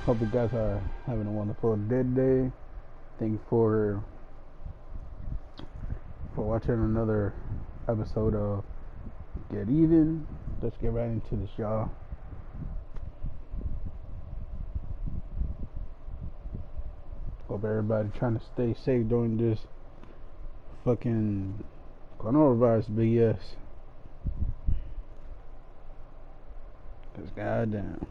Hope you guys are having a wonderful day. Thank you for watching another episode of Get Even. Let's get right into this, y'all. Hope everybody trying to stay safe during this fucking coronavirus BS. Cause goddamn,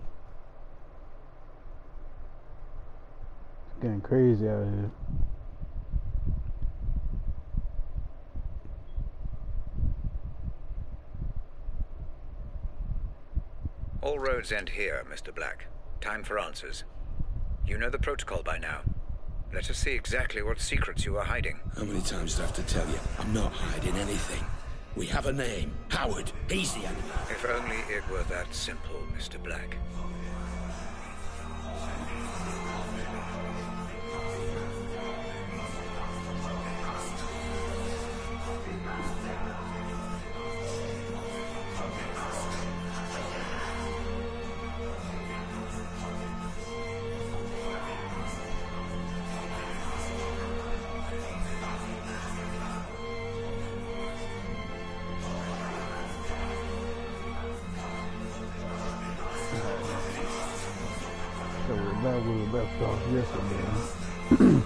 it's getting crazy out here. All roads end here, Mr. Black. Time for answers. You know the protocol by now. Let us see exactly what secrets you are hiding. How many times do I have to tell you? I'm not hiding anything. We have a name. Howard. He's the enemy. If only it were that simple, Mr. Black. So we're back where we left off yesterday.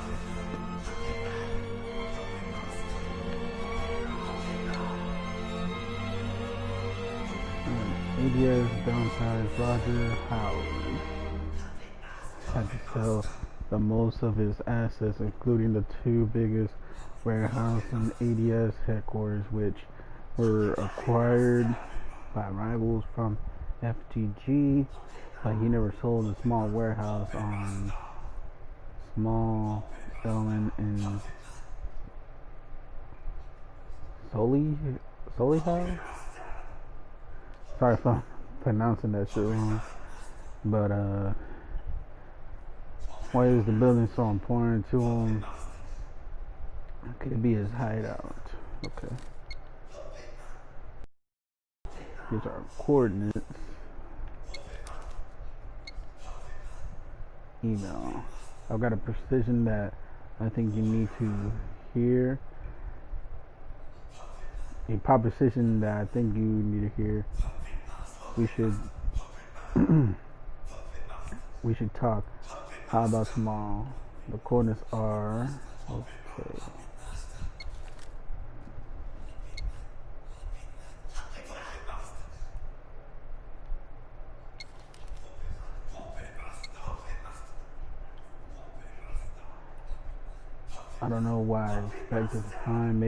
ADS downsized Roger Howard had to sell the most of his assets, including the two biggest warehouses and ADS headquarters, which were acquired by rivals from FTG, but he never sold a small warehouse on Small Ellen in Solihull. Sorry if I'm pronouncing that shit wrong, but why is the building so important to him? Could it be his hideout? Okay. Here's our coordinates. Email. I've got a precision that I think you need to hear. A proposition that I think you need to hear. We should talk. How about tomorrow? The coordinates are okay. I don't know why I expected the time.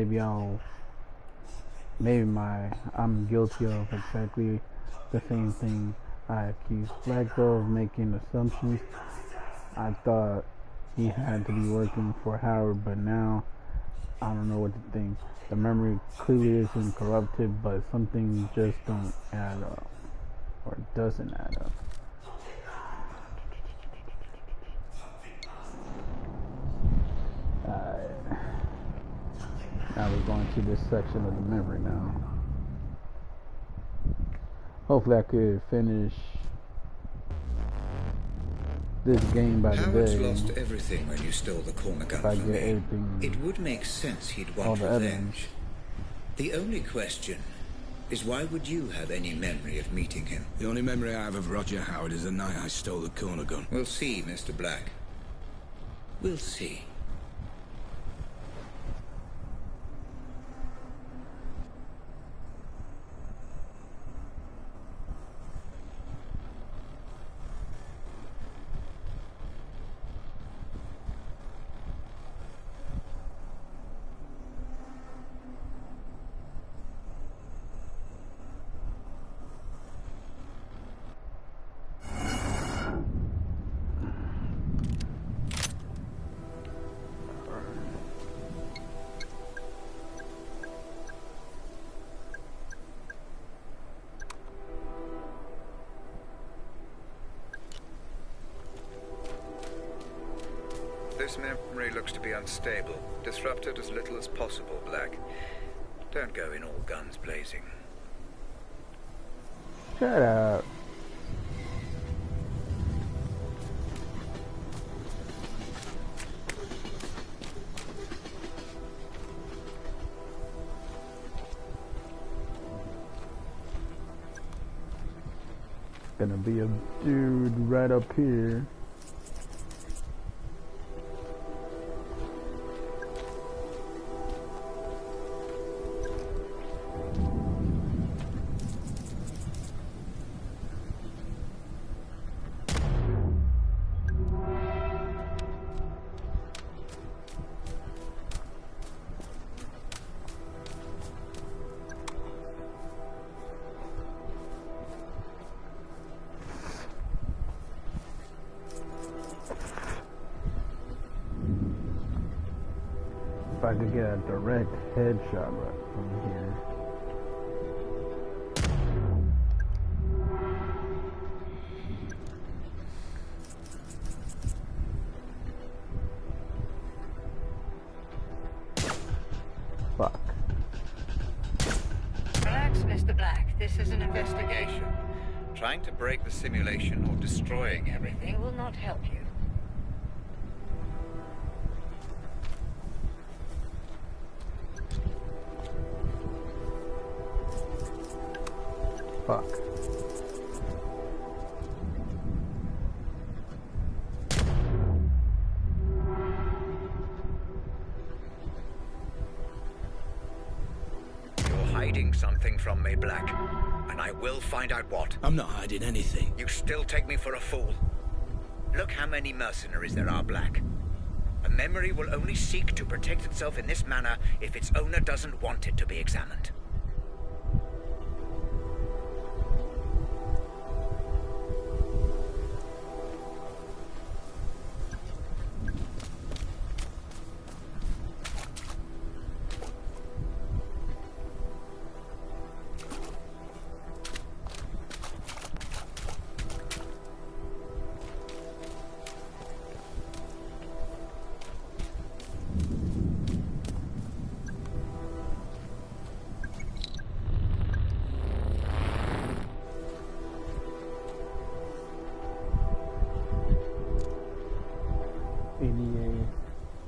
I'm guilty of exactly the same thing. I accused Flagbo of making assumptions. I thought he had to be working for Howard, but now I don't know what to think. The memory clearly isn't corrupted, but something just don't add up, or doesn't add up. Now we're going to this section of the memory now. Hopefully I could finish this game by Howard's today. lost everything when you stole the corner gun If I from get me. everything, It would make sense he'd all want the revenge. evidence. The only question is, why would you have any memory of meeting him? The only memory I have of Roger Howard is the night I stole the corner gun. We'll see, Mr. Black. We'll see. This memory looks to be unstable. Disrupt it as little as possible, Black. Don't go in all guns blazing. Shut up. gonna be a dude right up here. If I could get a direct headshot right from here. Fuck. Relax, Mr. Black. This is an investigation. Trying to break the simulation or destroying everything will not help you. Fuck. You're hiding something from me, Black. And I will find out what. I'm not hiding anything. You still take me for a fool. Look how many mercenaries there are, Black. A memory will only seek to protect itself in this manner if its owner doesn't want it to be examined.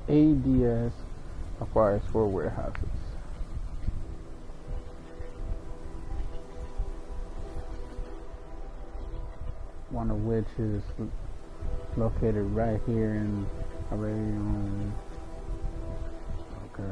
ADS acquires 4 warehouses. One of which is located right here in Aurelion. Okay.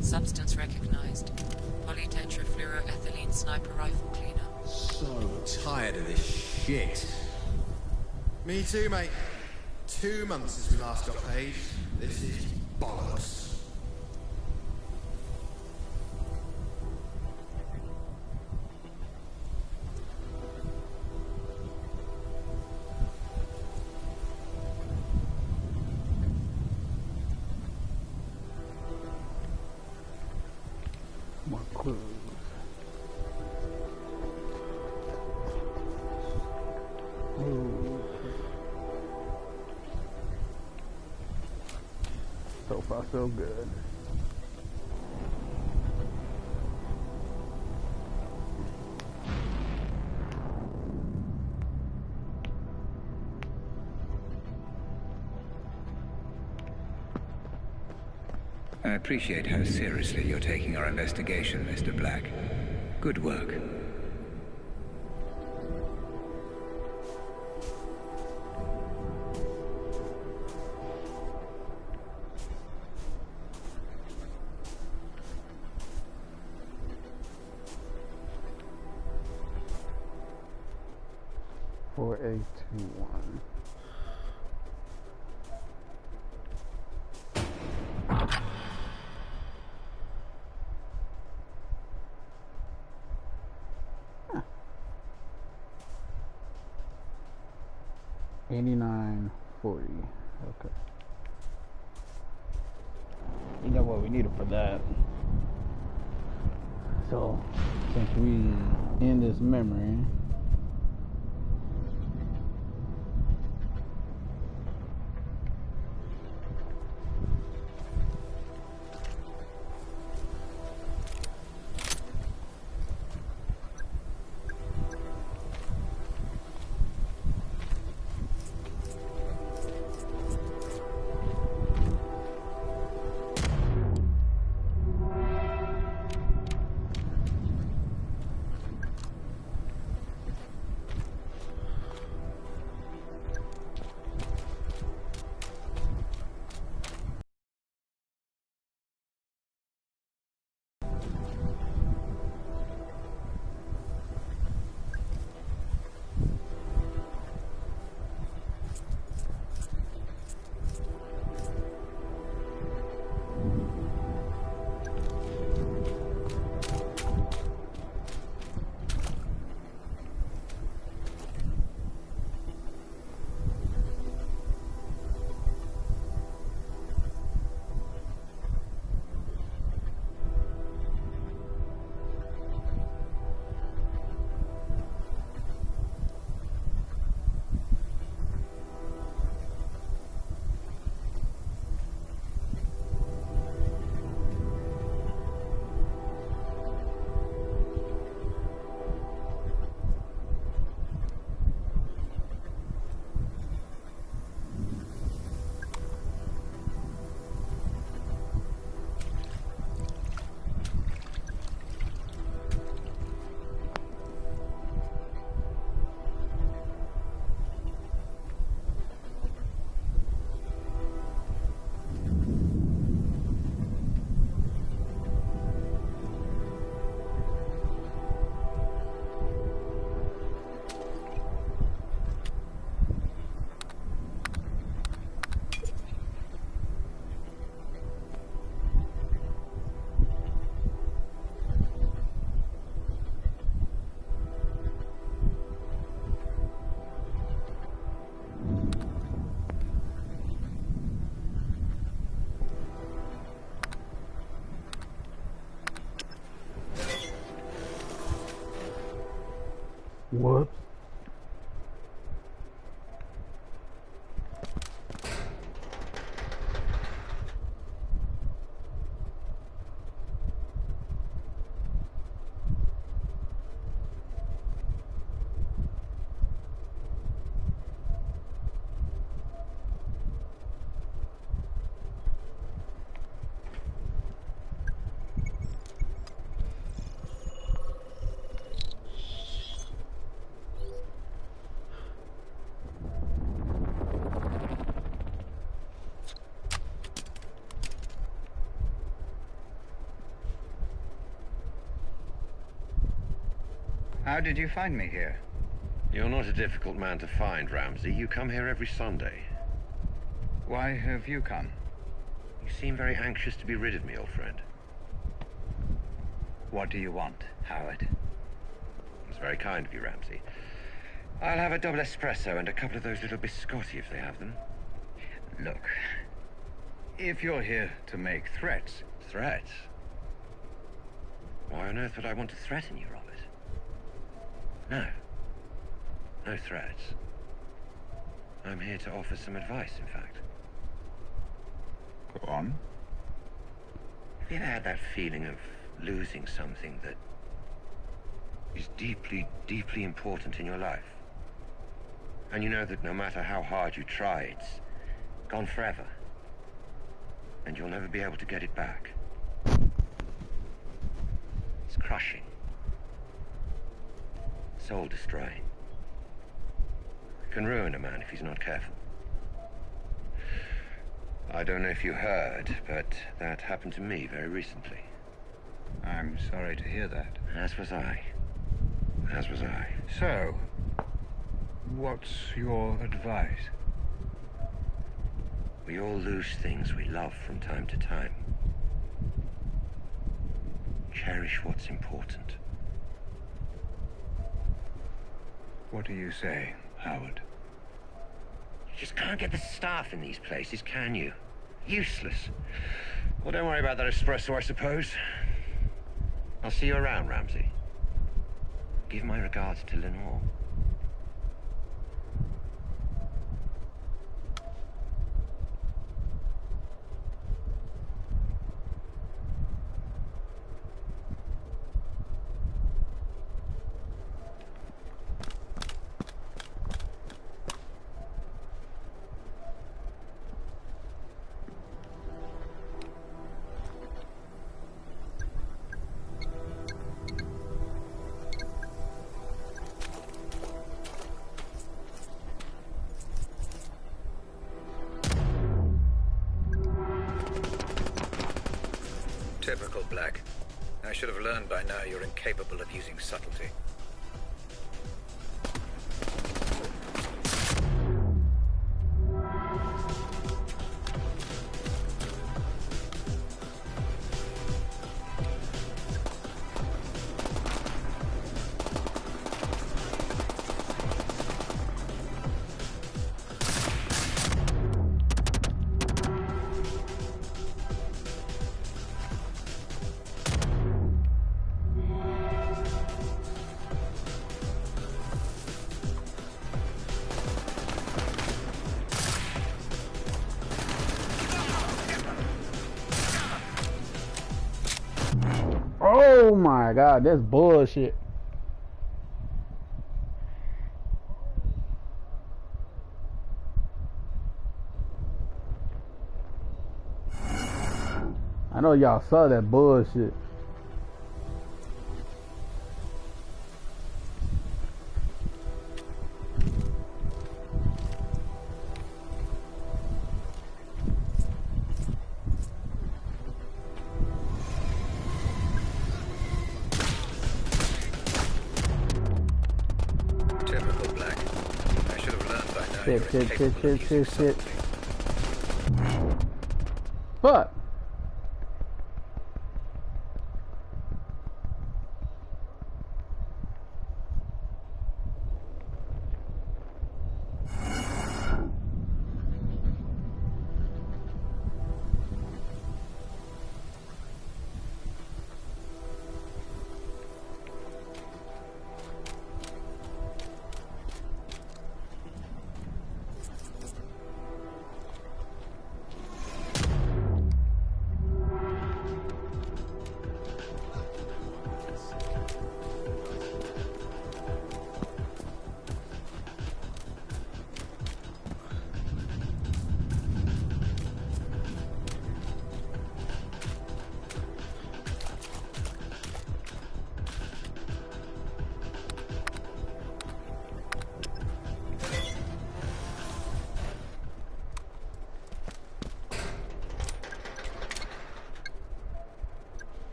Substance recognized. Polytetrafluoroethylene sniper rifle cleaner. So tired of this shit. Me too, mate. 2 months since we last got paid. This is bollocks. More clues. Ooh. So far, so good. I appreciate how seriously you're taking our investigation, Mr. Black. Good work. Four, 8, 2, 1. Huh. 89, 40. Okay. You got what we needed for that. So, since we in this memory, whoops. How did you find me here? You're not a difficult man to find, Ramsey. You come here every Sunday. Why have you come? You seem very anxious to be rid of me, old friend. What do you want, Howard? It's very kind of you, Ramsey. I'll have a double espresso and a couple of those little biscotti if they have them. Look, if you're here to make threats... Threats? Why on earth would I want to threaten you, Robert? No. No threats. I'm here to offer some advice, in fact. Go on. Have you ever had that feeling of losing something that is deeply, deeply important in your life? And you know that no matter how hard you try, it's gone forever. And you'll never be able to get it back. It's crushing. Soul-destroying. Can ruin a man if he's not careful. I don't know if you heard, but that happened to me very recently. I'm sorry to hear that. As was I. As was I. So, what's your advice? We all lose things we love from time to time. Cherish what's important. What do you say, Howard? You just can't get the staff in these places, can you? Useless. Well, don't worry about that espresso, I suppose. I'll see you around, Ramsey. Give my regards to Lenore. Typical Black. I should have learned by now you're incapable of using subtlety. Oh my god, that's bullshit. I know y'all saw that bullshit. Typical Black. I should have learned by now you're incapable of using Shit. subtlety. Fuck.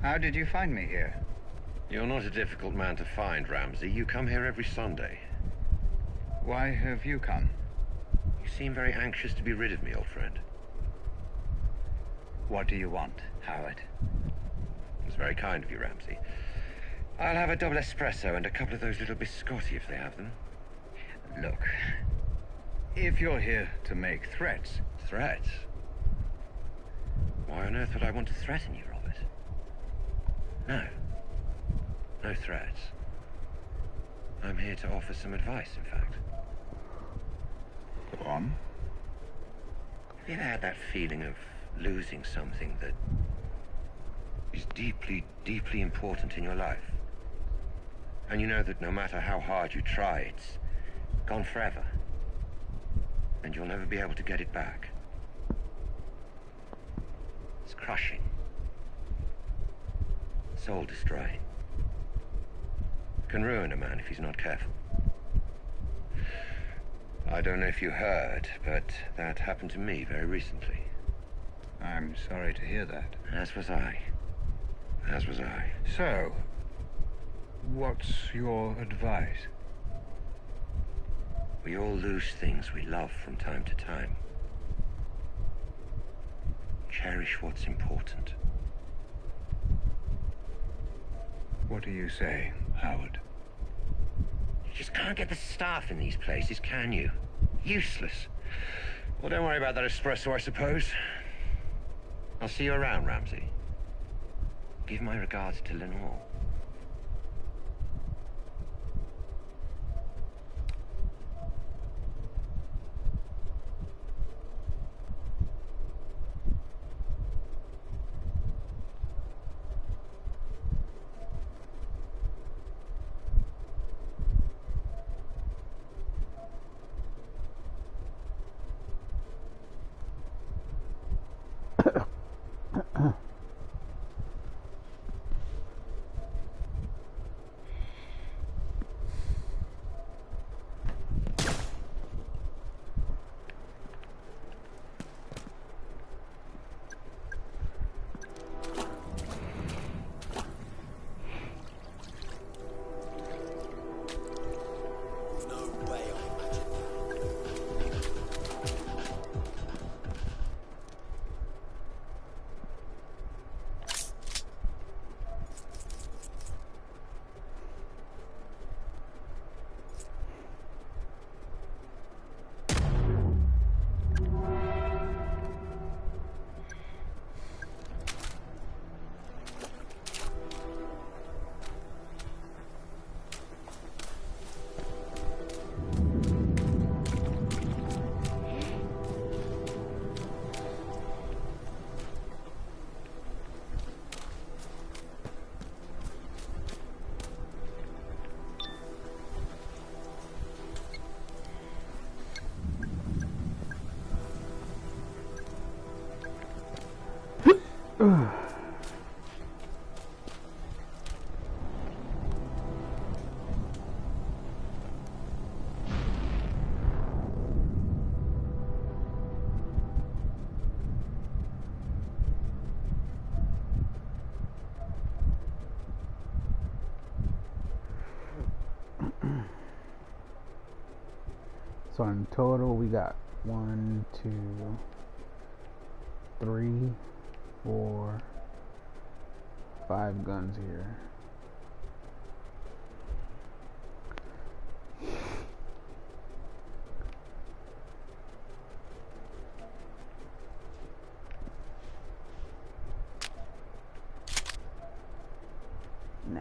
How did you find me here? You're not a difficult man to find, Ramsey. You come here every Sunday. Why have you come? You seem very anxious to be rid of me, old friend. What do you want, Howard? It's very kind of you, Ramsey. I'll have a double espresso and a couple of those little biscotti if they have them. Look, if you're here to make threats... Threats? Why on earth would I want to threaten you, Robert? No. No threats. I'm here to offer some advice, in fact. Go on. Have you ever had that feeling of losing something that is deeply, deeply important in your life? And you know that no matter how hard you try, it's gone forever. And you'll never be able to get it back. It's crushing. Soul-destroying. Can ruin a man if he's not careful. I don't know if you heard, but that happened to me very recently. I'm sorry to hear that. As was I. As was I. So, what's your advice? We all lose things we love from time to time. Cherish what's important. What do you say, Howard? just can't get the staff in these places, can you? Useless. Well, don't worry about that espresso, I suppose. I'll see you around, Ramsey. Give my regards to Lenore. So in total, we got 1, 2, 3, 4, 5 guns here. Nah.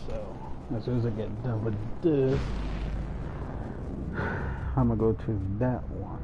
So as soon as I get done with this, I'm gonna go to that one.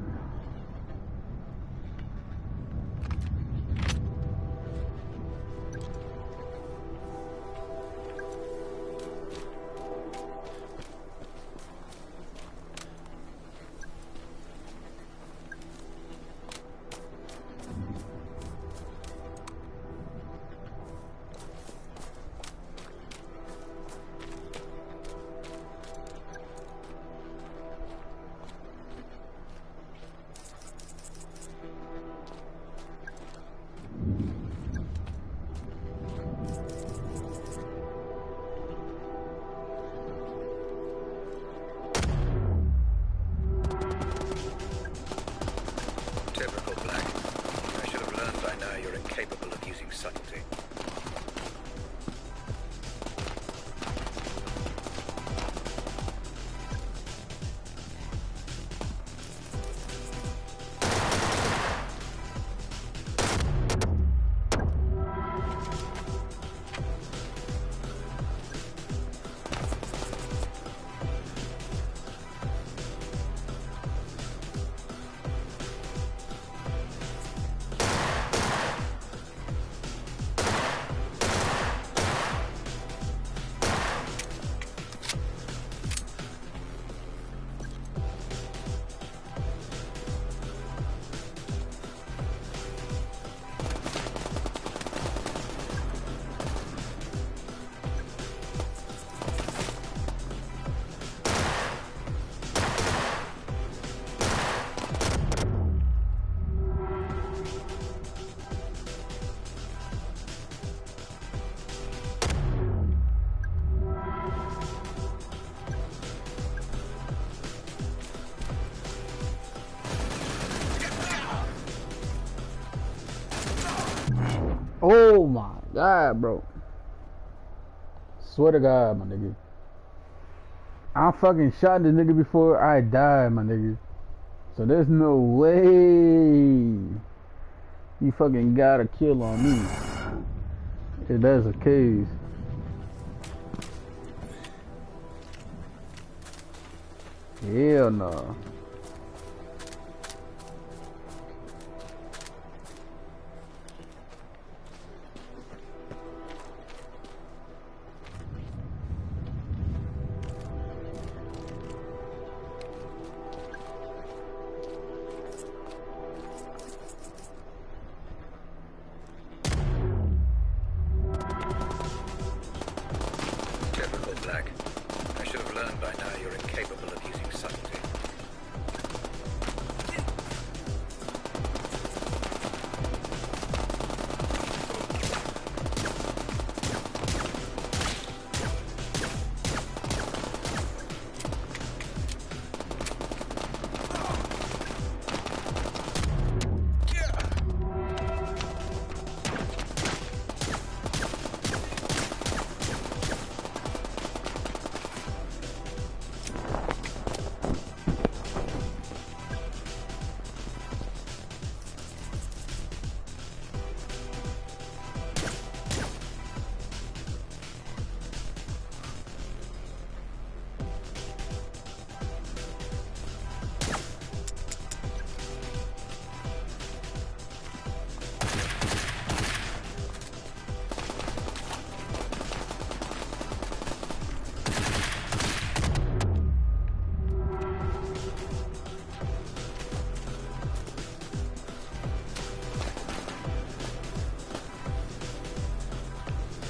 Oh my god, bro. Swear to God, my nigga. I fucking shot this nigga before I died, my nigga. So there's no way you fucking got a kill on me. If that's the case. Hell no. Typical Black. I should have learned by now you're incapable of using subtlety.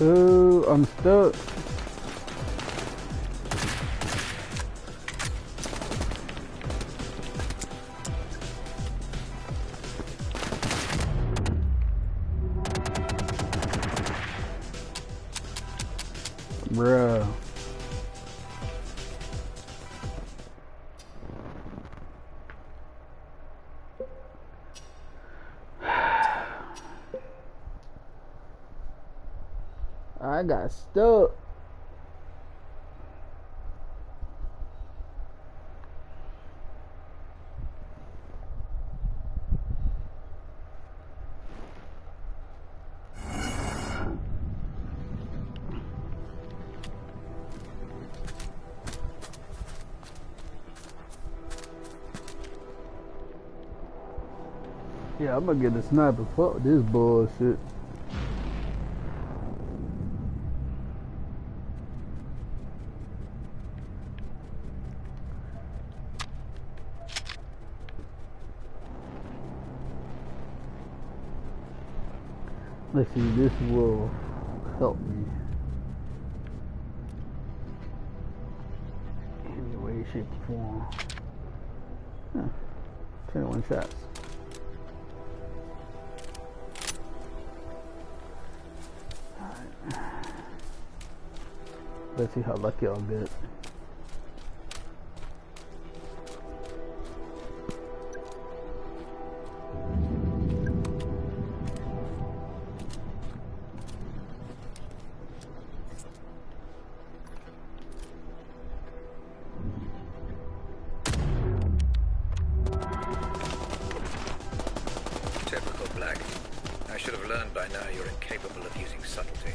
Ooh, I'm stuck. Bruh. I got stuck. Yeah, I'm gonna get the sniper. Fuck this bullshit. Let's see, this will help me. Anyway, shape, form. Huh. 21 shots. Alright. Let's see how lucky I'll get. Typical Black. I should have learned by now you're incapable of using subtlety.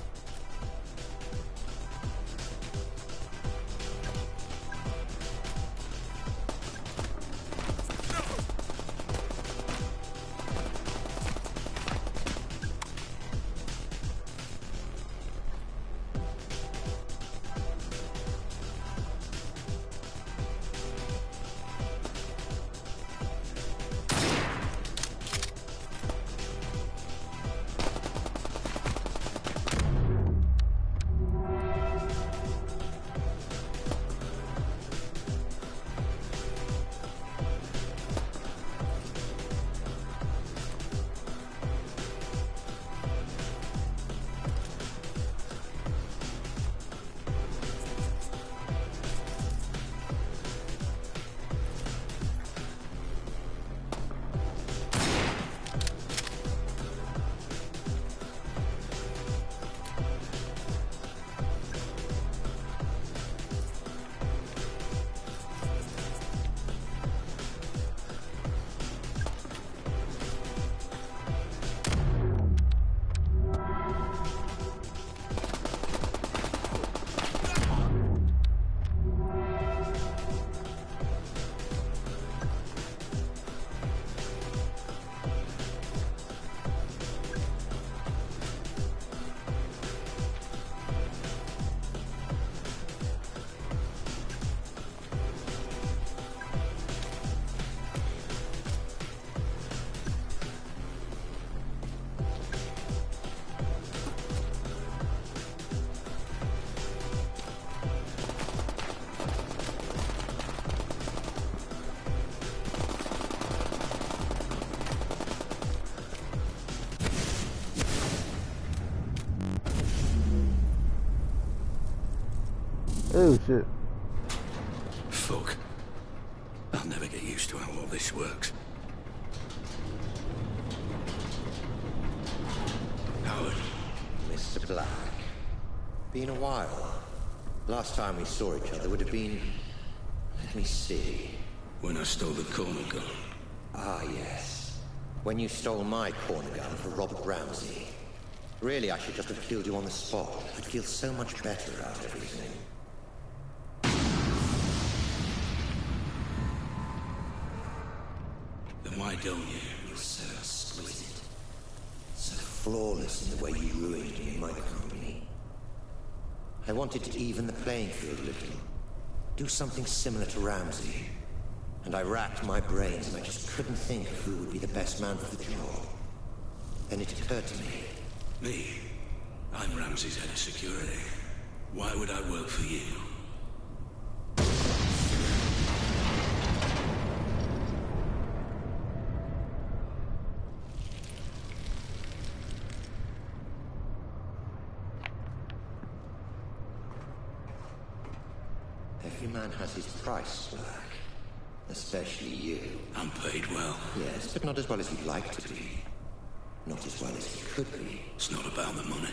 Oh shit. Fuck. I'll never get used to how all this works. Howard. Mr. Black. Been a while. Last time we saw each other would have been... Let me see. When I stole the corner gun. Ah, yes. When you stole my corner gun for Robert Ramsey. Really, I should just have killed you on the spot. I'd feel so much better about everything. Then why don't you? You're so exquisite. So flawless in the way you ruined me and my company. I wanted to even the playing field a little. Do something similar to Ramsey. And I racked my brains and I just couldn't think of who would be the best man for the job. Then it occurred to me. Me? I'm Ramsey's head of security. Why would I work for you? Every man has his price, Black. Especially you. I'm paid well. Yes, but not as well as you'd like to be. Not as well as you could be. It's not about the money.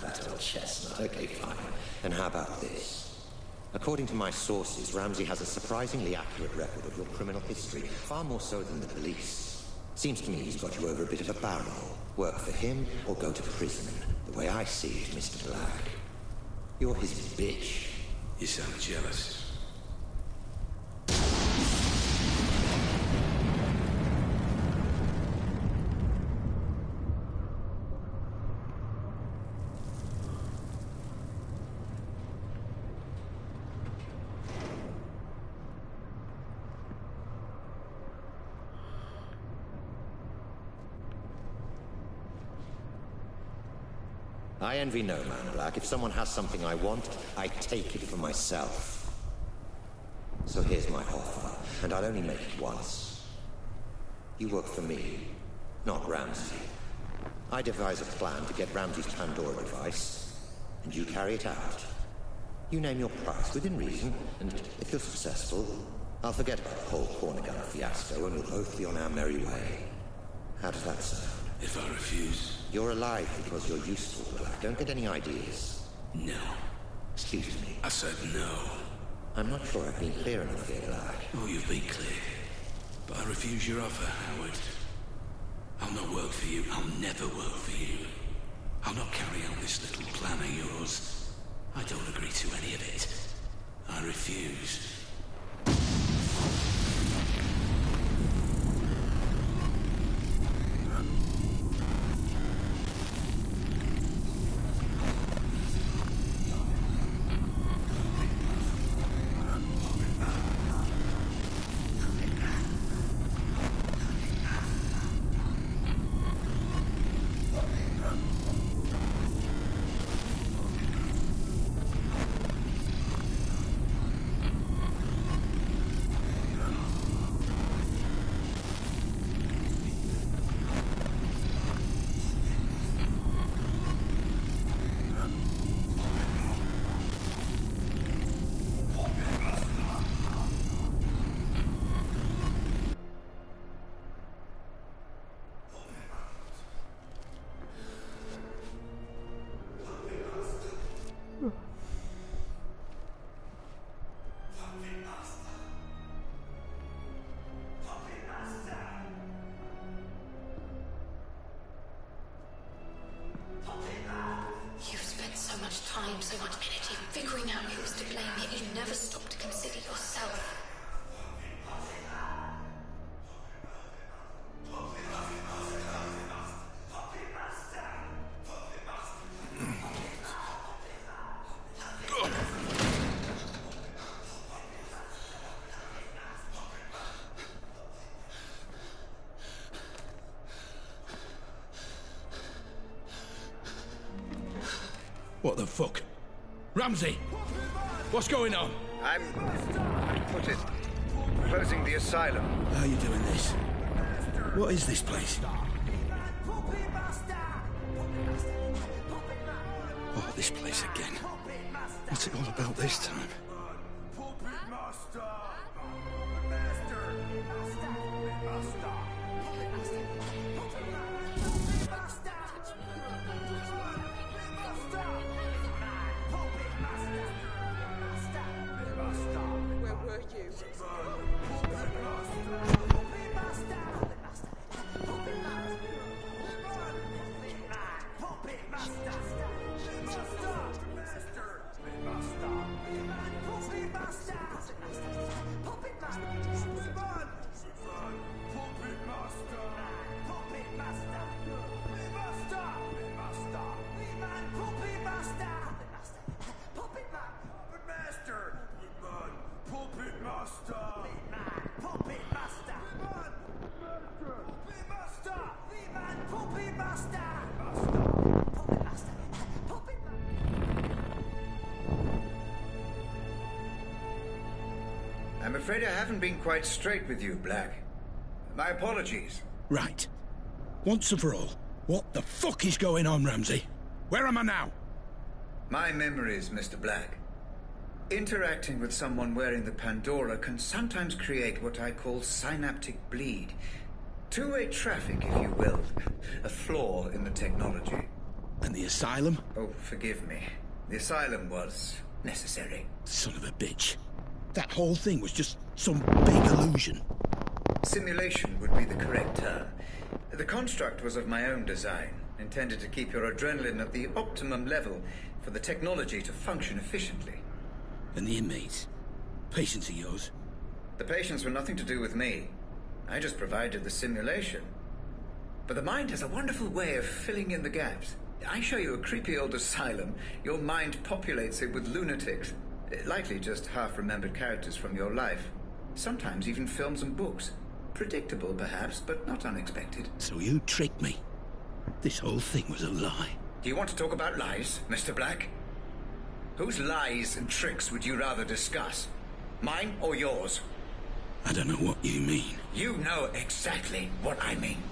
That old chestnut. Okay, fine. And how about this? According to my sources, Ramsey has a surprisingly accurate record of your criminal history. Far more so than the police. Seems to me he's got you over a bit of a barrel. Work for him or go to prison. The way I see it, Mr. Black. You're his bitch. You sound jealous. I envy no man, Black. If someone has something I want, I take it for myself. So here's my offer, and I'll only make it once. You work for me, not Ramsey. I devise a plan to get Ramsey's Pandora device, and you carry it out. You name your price within reason, and if you're successful, I'll forget about the whole corner gun fiasco, and we'll both be on our merry way. How does that sound? If I refuse? You're alive because you're useful, Black. Don't get any ideas. No. Excuse me. I said no. I'm not sure I've been clear enough here, Black. Oh, you've been clear. But I refuse your offer, Howard. I'll not work for you. I'll never work for you. I'll not carry out this little plan of yours. I don't agree to any of it. I refuse. You've spent so much time, so much energy figuring out who's to blame, yet you never stop to consider yourself. What the fuck? Ramsey! What's going on? I'm... put it... closing the asylum. How are you doing this? What is this place? Oh, this place again. What's it all about this time? Where were you? I'm afraid I haven't been quite straight with you, Black. My apologies. Right. Once and for all, what the fuck is going on, Ramsey? Where am I now? My memories, Mr. Black. Interacting with someone wearing the Pandora can sometimes create what I call synaptic bleed. Two-way traffic, if you will. A flaw in the technology. And the asylum? Oh, forgive me. The asylum was necessary. Son of a bitch. That whole thing was just some big illusion. Simulation would be the correct term. The construct was of my own design, intended to keep your adrenaline at the optimum level for the technology to function efficiently. And the inmates? Patients of yours? The patients were nothing to do with me. I just provided the simulation. But the mind has a wonderful way of filling in the gaps. I show you a creepy old asylum, your mind populates it with lunatics. Likely just half-remembered characters from your life. Sometimes even films and books. Predictable, perhaps, but not unexpected. So you tricked me. This whole thing was a lie. Do you want to talk about lies, Mr. Black? Whose lies and tricks would you rather discuss? Mine or yours? I don't know what you mean. You know exactly what I mean.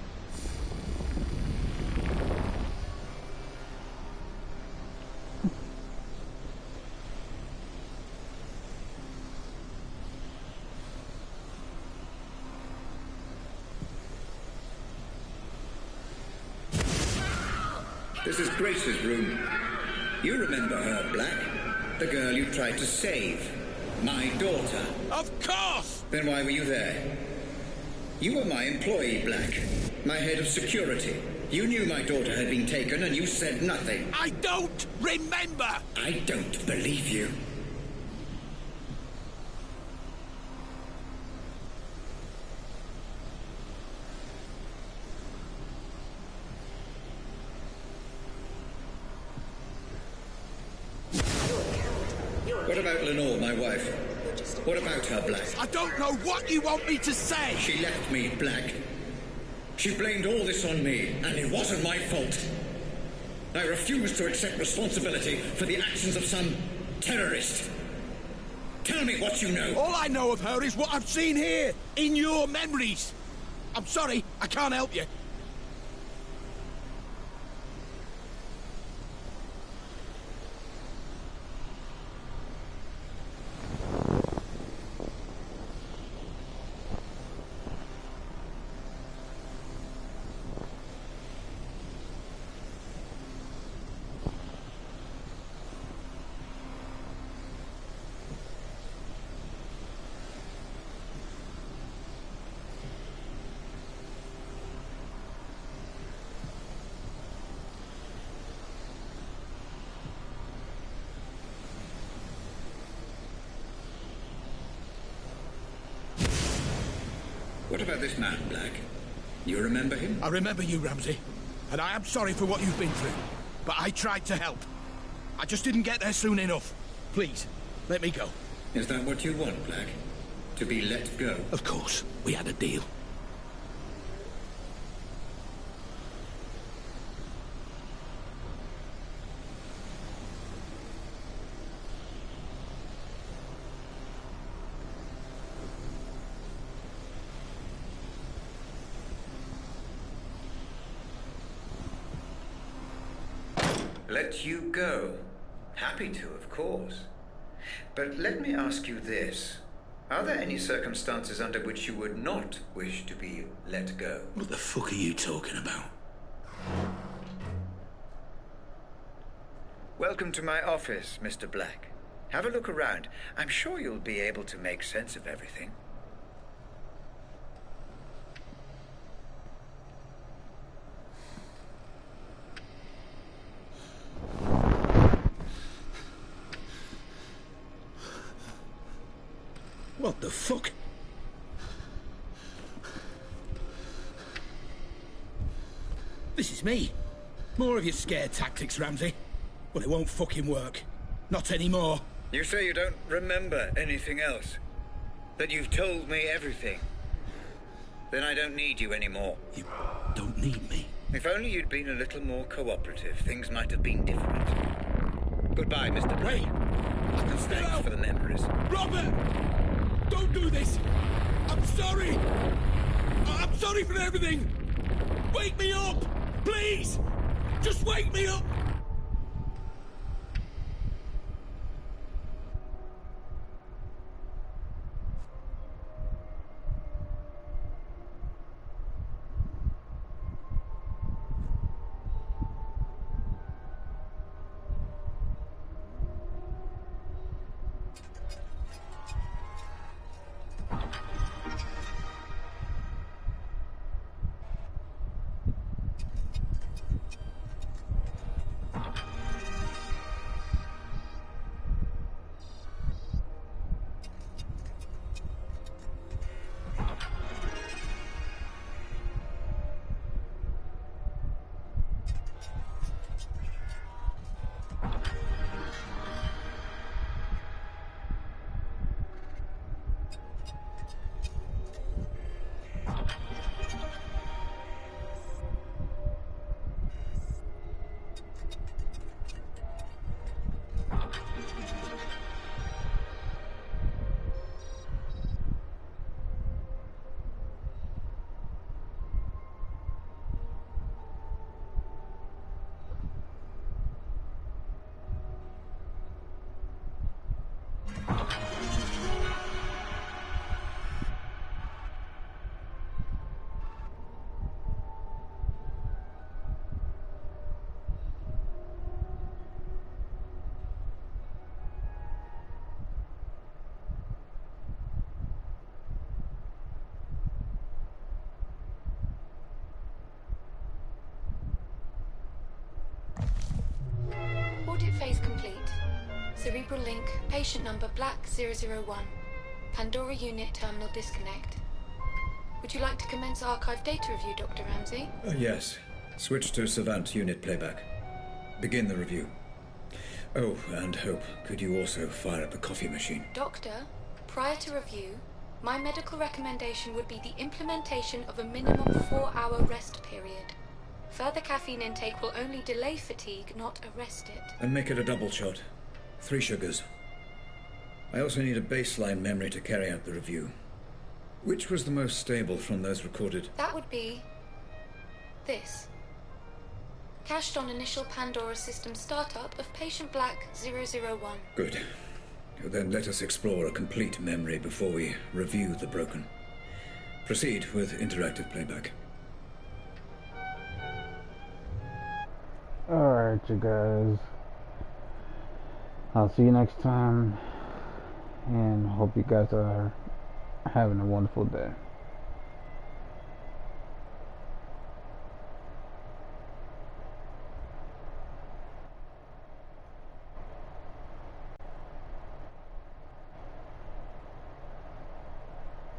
This is Grace's room. You remember her, Black? The girl you tried to save. My daughter. Of course! Then why were you there? You were my employee, Black. My head of security. You knew my daughter had been taken and you said nothing. I don't remember! I don't believe you. What about Lenore, my wife? What about her, Black? I don't know what you want me to say! She left me, Black. She blamed all this on me, and it wasn't my fault. I refuse to accept responsibility for the actions of some terrorist. Tell me what you know. All I know of her is what I've seen here, in your memories. I'm sorry, I can't help you. What about this man, Black? You remember him? I remember you, Ramsey. And I am sorry for what you've been through. But I tried to help. I just didn't get there soon enough. Please, let me go. Is that what you want, Black? To be let go? Of course. We had a deal. Let you go? Happy to, of course. But let me ask you this. Are there any circumstances under which you would not wish to be let go? What the fuck are you talking about? Welcome to my office, Mr. Black. Have a look around. I'm sure you'll be able to make sense of everything. What the fuck? This is me. More of your scare tactics, Ramsey. But it won't fucking work. Not anymore. You say you don't remember anything else? That you've told me everything? Then I don't need you anymore. You don't need me? If only you'd been a little more cooperative, things might have been different. Goodbye, Mr. Black. Wait! I can stay Thanks out! for the memories. Robert! Don't do this! I'm sorry! I'm sorry for everything! Wake me up! Please! Just wake me up! Audit phase complete. Cerebral link, patient number Black 001. Pandora unit terminal disconnect. Would you like to commence archive data review, Dr. Ramsey? Yes. Switch to Savant unit playback. Begin the review. Oh, and Hope, could you also fire up the coffee machine? Doctor, prior to review, my medical recommendation would be the implementation of a minimum 4-hour rest period. Further caffeine intake will only delay fatigue, not arrest it. And make it a double shot. 3 sugars. I also need a baseline memory to carry out the review. Which was the most stable from those recorded? That would be this. Cached on initial Pandora system startup of patient Black 001. Good. Then let us explore a complete memory before we review the broken. Proceed with interactive playback. Alright, you guys. I'll see you next time. And hope you guys are having a wonderful day.